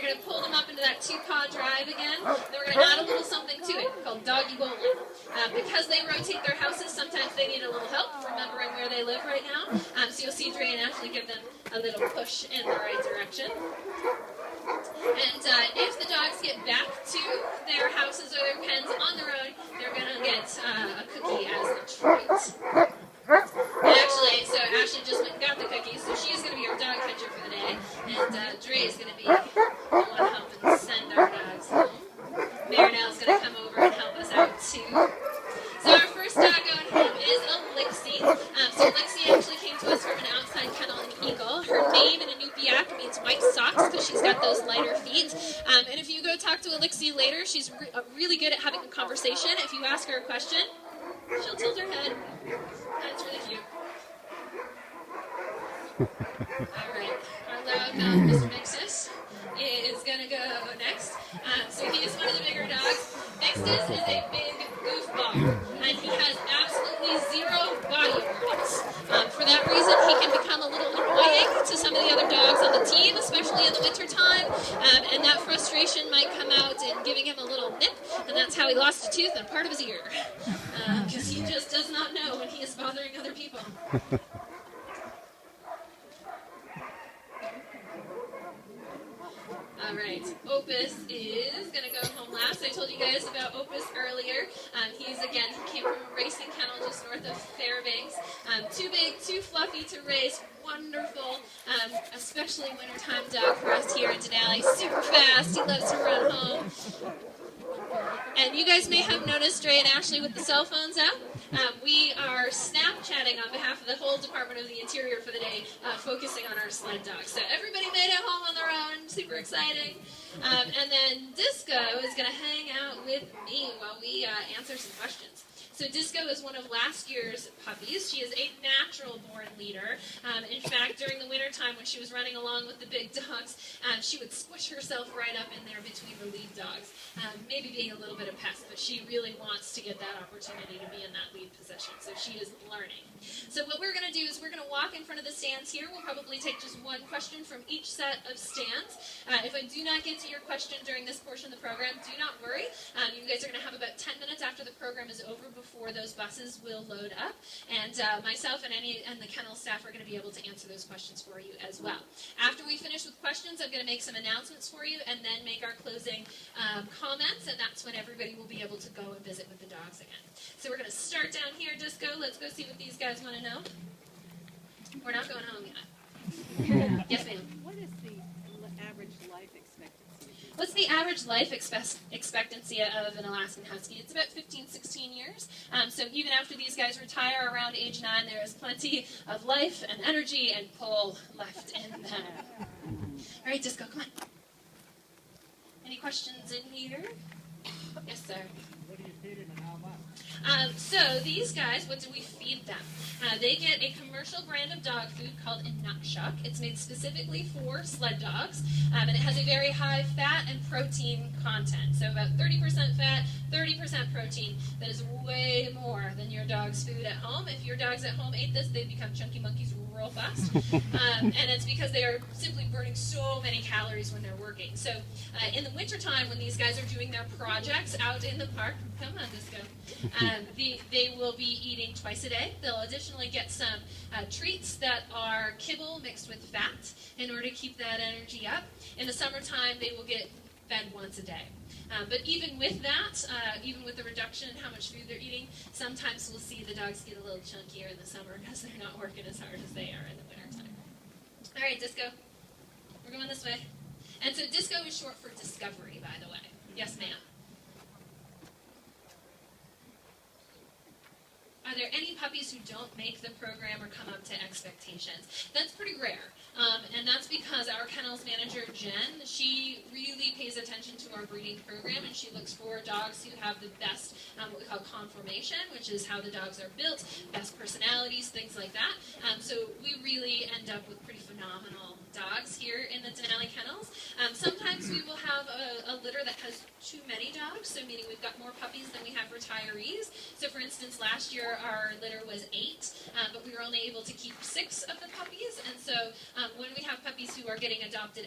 going to pull them up into that 2-paw drive again. Then we're going to add a little something to it called doggy bowling. Because they rotate their houses, sometimes they need a little help remembering where they live right now. So you'll see Dre and Ashley give them a little push in the right direction. And if the dogs get back to their houses or their pens on their own, they're going to get a cookie as a treat. And actually, so Ashley just went and got the cookies, so she's going to be our dog catcher for the day. And Dre is going to be the one helping send our dogs home. Marinelle's going to come over and help us out too. So our first dog going home is Elixie. So Elixie actually came to us from an outside kennel in Eagle. Her name in Inupiaq means white socks because she's got those lighter feet. And if you go talk to Elixie later, she's really good at having a conversation. If you ask her a question, she'll tilt her head. That's really cute. All right, our loudmouth Mr. Mixus is going to go next. So he is one of the bigger dogs. Mixus is a big goofball, and he has absolutely zero body words. For that reason, he can become a little annoying to some of the other dogs on the team, especially in the wintertime, and that frustration might come out in giving him a little nip, and that's how he lost a tooth and part of his ear, because he just does not know when he is bothering other people. All right, Opus is going to go home last. I told you guys about Opus earlier. He came from a racing kennel just north of Fairbanks. Too big, too fluffy to race. Wonderful, especially wintertime dog for us here in Denali. Super fast. He loves to run home. And you guys may have noticed Dre and Ashley with the cell phones out. We are Snapchatting on behalf of the whole Department of the Interior for the day, focusing on our sled dogs. So everybody made it home on their own. Super exciting. And then Disco is going to hang out with me while we answer some questions. So Disco is one of last year's puppies. She is a natural-born leader. In fact, during the wintertime when she was running along with the big dogs, she would squish herself right up in there between the lead dogs, maybe being a little bit of pest, but she really wants to get that opportunity to be in that lead position, so she is learning. So what we're going to do is we're going to walk in front of the stands here. We'll probably take just one question from each set of stands. If I do not get to your question during this portion of the program, do not worry. You guys are going to have about 10 minutes after the program is over before those buses will load up, and myself and the kennel staff are going to be able to answer those questions for you as well. After we finish with questions, I'm going to make some announcements for you and then make our closing comments, and that's when everybody will be able to go and visit with the dogs again. So we're going to start down here, Disco. Let's go see what these guys want to know. We're not going home yet. Yes, ma'am. What is the average life expectancy? What's the average life expectancy of an Alaskan Husky? It's about 15, 16 years. So even after these guys retire around age 9, there is plenty of life and energy and pull left in them. All right, Disco, come on. Any questions in here? Yes, sir. What do you feed them and how much? So these guys, what do we feed them? They get a commercial brand of dog food called a Nutshuck. It's made specifically for sled dogs, and it has a very high fat and protein content. So about 30% fat, 30% protein. That is way more than your dog's food at home. If your dogs at home ate this, they'd become chunky monkeys real fast. And it's because they are simply burning so many calories when they're working. So in the wintertime, when these guys are doing their projects out in the park, come on, Disco, they will be eating twice a day. They'll additionally get some treats that are kibble mixed with fat in order to keep that energy up. In the summertime, they will get fed once a day. But even with that, even with the reduction in how much food they're eating, sometimes we'll see the dogs get a little chunkier in the summer because they're not working as hard as they are in the wintertime. All right, Disco, we're going this way. And so Disco is short for discovery, by the way. Yes, ma'am. Are there any puppies who don't make the program or come up to expectations? That's pretty rare, and that's because our kennels manager, Jen, she really pays attention to our breeding program, and she looks for dogs who have the best, what we call conformation, which is how the dogs are built, best personalities, things like that. So we really end up with pretty phenomenal dogs here in the Denali kennels. Sometimes we will have a litter that has too many dogs, so meaning we've got more puppies than we have retirees. So for instance, last year our litter was 8, but we were only able to keep 6 of the puppies, and so when we have puppies who are getting adopted